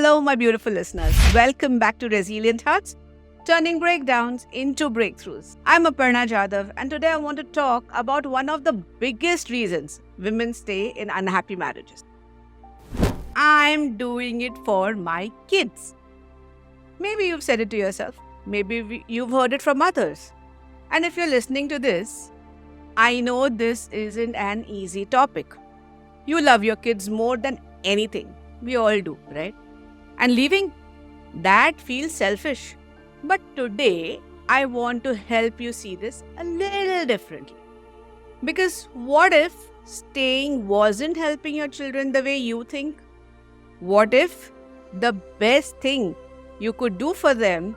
Hello, my beautiful listeners. Welcome back to Resilient Hearts, turning breakdowns into breakthroughs. I'm Aparna Jadhav, and today I want to talk about one of the biggest reasons women stay in unhappy marriages. I'm doing it for my kids. Maybe you've said it to yourself, maybe you've heard it from others. And if you're listening to this, I know this isn't an easy topic. You love your kids more than anything. We all do, right? And leaving that feels selfish. But today, I want to help you see this a little differently. Because what if staying wasn't helping your children the way you think? What if the best thing you could do for them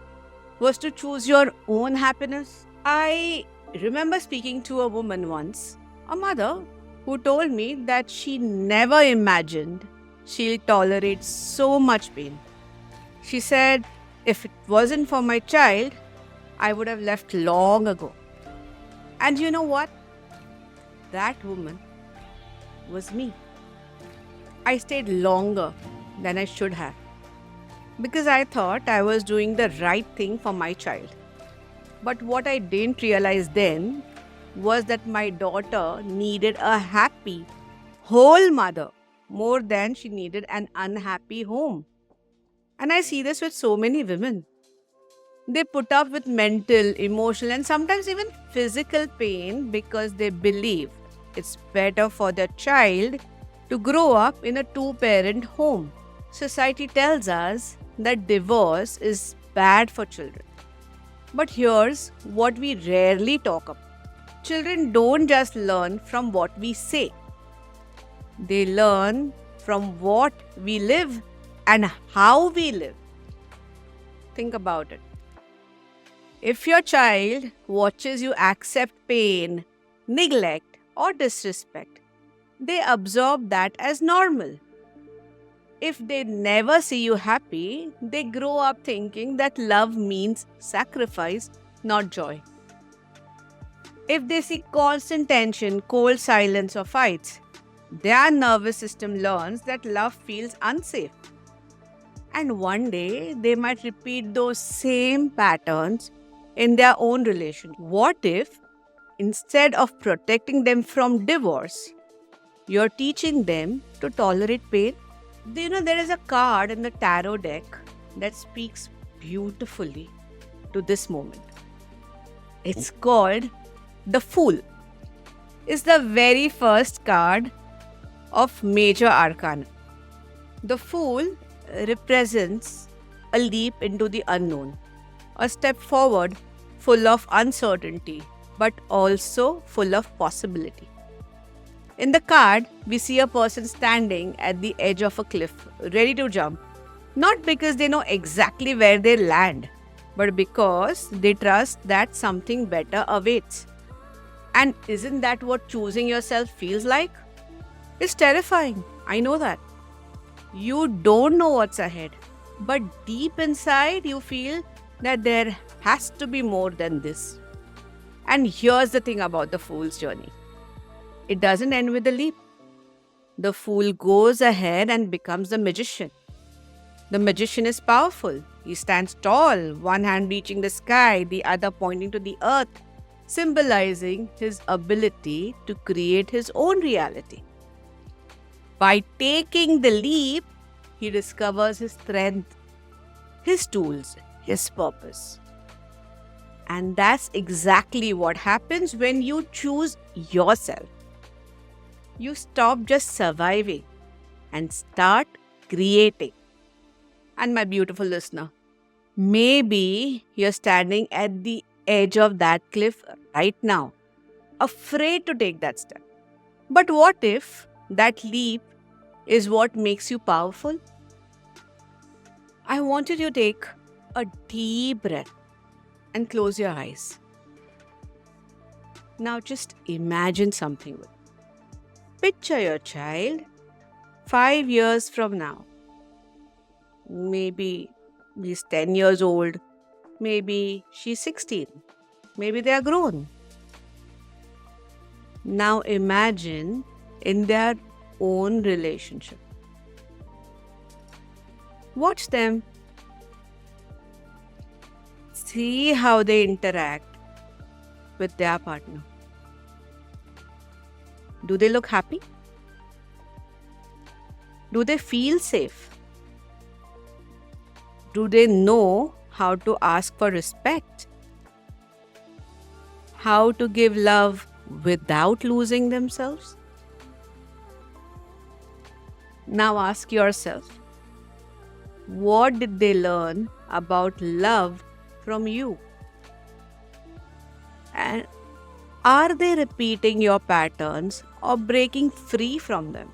was to choose your own happiness? I remember speaking to a woman once, a mother, who told me that she never imagined she'll tolerate so much pain. She said, if it wasn't for my child, I would have left long ago. And you know what? That woman was me. I stayed longer than I should have because I thought I was doing the right thing for my child. But what I didn't realize then was that my daughter needed a happy, whole mother more than she needed an unhappy home. And I see this with so many women. They put up with mental, emotional, and sometimes even physical pain because they believe it's better for their child to grow up in a two-parent home. Society tells us that divorce is bad for children. But here's what we rarely talk about. Children don't just learn from what we say. They learn from what we live and how we live. Think about it. If your child watches you accept pain, neglect, or disrespect, they absorb that as normal. If they never see you happy, they grow up thinking that love means sacrifice, not joy. If they see constant tension, cold silence, or fights, their nervous system learns that love feels unsafe. And one day, they might repeat those same patterns in their own relation. What if, instead of protecting them from divorce, you're teaching them to tolerate pain? Do you know there is a card in the tarot deck that speaks beautifully to this moment? It's called the Fool. It's the very first card of Major Arcana. The Fool represents a leap into the unknown, a step forward full of uncertainty, but also full of possibility. In the card, we see a person standing at the edge of a cliff, ready to jump, not because they know exactly where they land, but because they trust that something better awaits. And isn't that what choosing yourself feels like? It's terrifying, I know that. You don't know what's ahead, but deep inside you feel that there has to be more than this. And here's the thing about the fool's journey. It doesn't end with the leap. The fool goes ahead and becomes the magician. The magician is powerful. He stands tall, one hand reaching the sky, the other pointing to the earth, symbolizing his ability to create his own reality. By taking the leap, he discovers his strength, his tools, his purpose. And that's exactly what happens when you choose yourself. You stop just surviving and start creating. And my beautiful listener, maybe you're standing at the edge of that cliff right now, afraid to take that step. But what if that leap is what makes you powerful? I want you to take a deep breath and close your eyes. Now just imagine something with me. Picture your child 5 years from now. Maybe he's 10 years old. Maybe she's 16. Maybe they are grown. Now imagine in their own relationship. Watch them. See how they interact with their partner. Do they look happy? Do they feel safe? Do they know how to ask for respect? How to give love without losing themselves? Now ask yourself, what did they learn about love from you? And are they repeating your patterns or breaking free from them?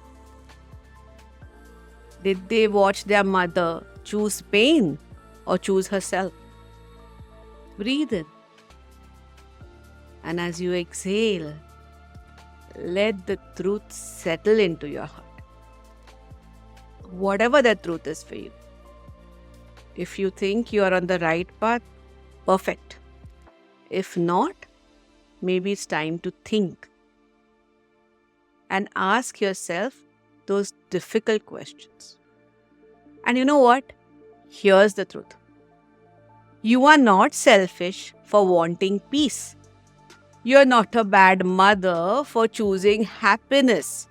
Did they watch their mother choose pain or choose herself? Breathe in. And as you exhale, let the truth settle into your heart. Whatever that truth is for you. If you think you are on the right path, perfect. If not, maybe it's time to think and ask yourself those difficult questions. And you know what? Here's the truth. You are not selfish for wanting peace. You're not a bad mother for choosing happiness.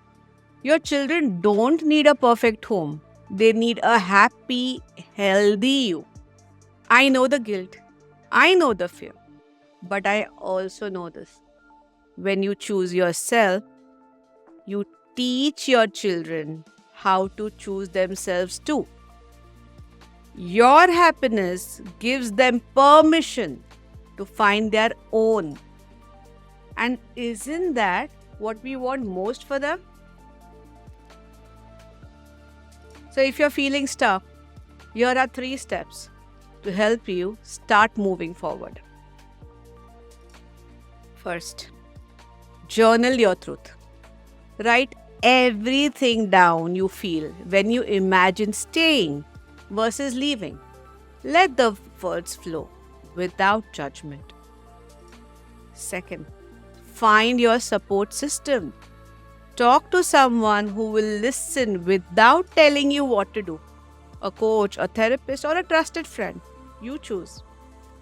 Your children don't need a perfect home. They need a happy, healthy you. I know the guilt. I know the fear. But I also know this. When you choose yourself, you teach your children how to choose themselves too. Your happiness gives them permission to find their own. And isn't that what we want most for them? So if you're feeling stuck, here are 3 steps to help you start moving forward. First, journal your truth. Write everything down you feel when you imagine staying versus leaving. Let the words flow without judgment. Second, find your support system. Talk to someone who will listen without telling you what to do. A coach, a therapist, or a trusted friend. You choose.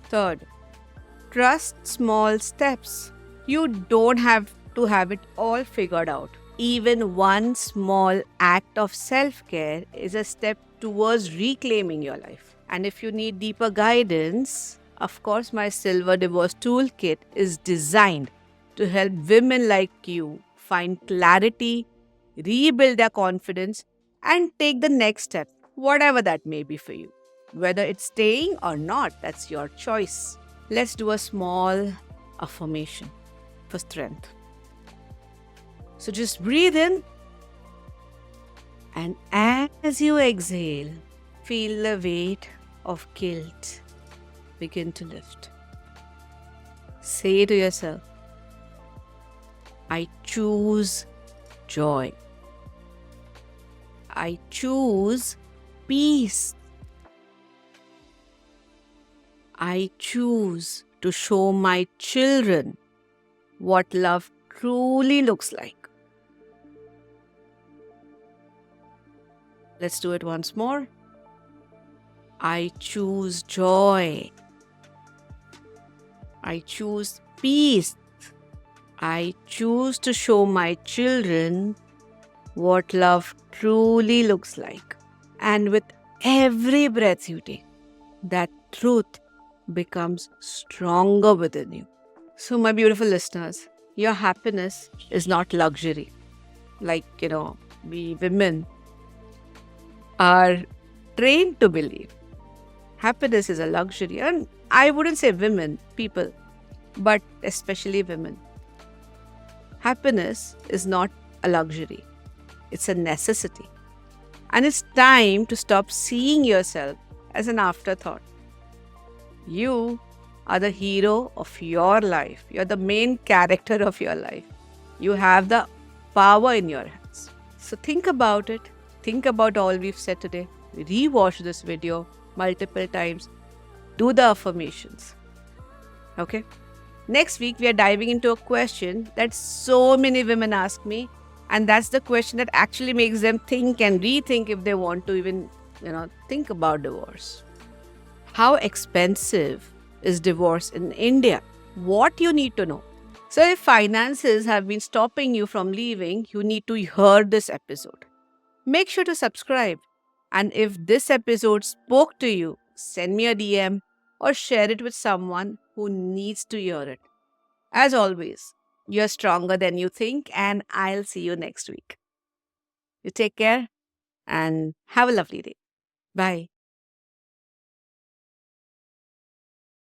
Third, trust small steps. You don't have to have it all figured out. Even one small act of self-care is a step towards reclaiming your life. And if you need deeper guidance, of course, my Silver Divorce Toolkit is designed to help women like you find clarity, rebuild their confidence, and take the next step, whatever that may be for you. Whether it's staying or not, that's your choice. Let's do a small affirmation for strength. So just breathe in, and as you exhale, feel the weight of guilt begin to lift. Say to yourself, I choose joy. I choose peace. I choose to show my children what love truly looks like. Let's do it once more. I choose joy. I choose peace. I choose to show my children what love truly looks like. And with every breath you take, that truth becomes stronger within you. So, my beautiful listeners, your happiness is not luxury. Like, we women are trained to believe happiness is a luxury. And I wouldn't say women, people, but especially women. Happiness is not a luxury. It's a necessity. And it's time to stop seeing yourself as an afterthought. You are the hero of your life. You're the main character of your life. You have the power in your hands. So think about it. Think about all we've said today. Rewatch this video multiple times. Do the affirmations. Okay? Next week, we are diving into a question that so many women ask me. And that's the question that actually makes them think and rethink if they want to even think about divorce. How expensive is divorce in India? What you need to know. So, if finances have been stopping you from leaving, you need to hear this episode. Make sure to subscribe. And if this episode spoke to you, send me a DM or share it with someone who needs to hear it. As always, you're stronger than you think, and I'll see you next week. You take care and have a lovely day. Bye.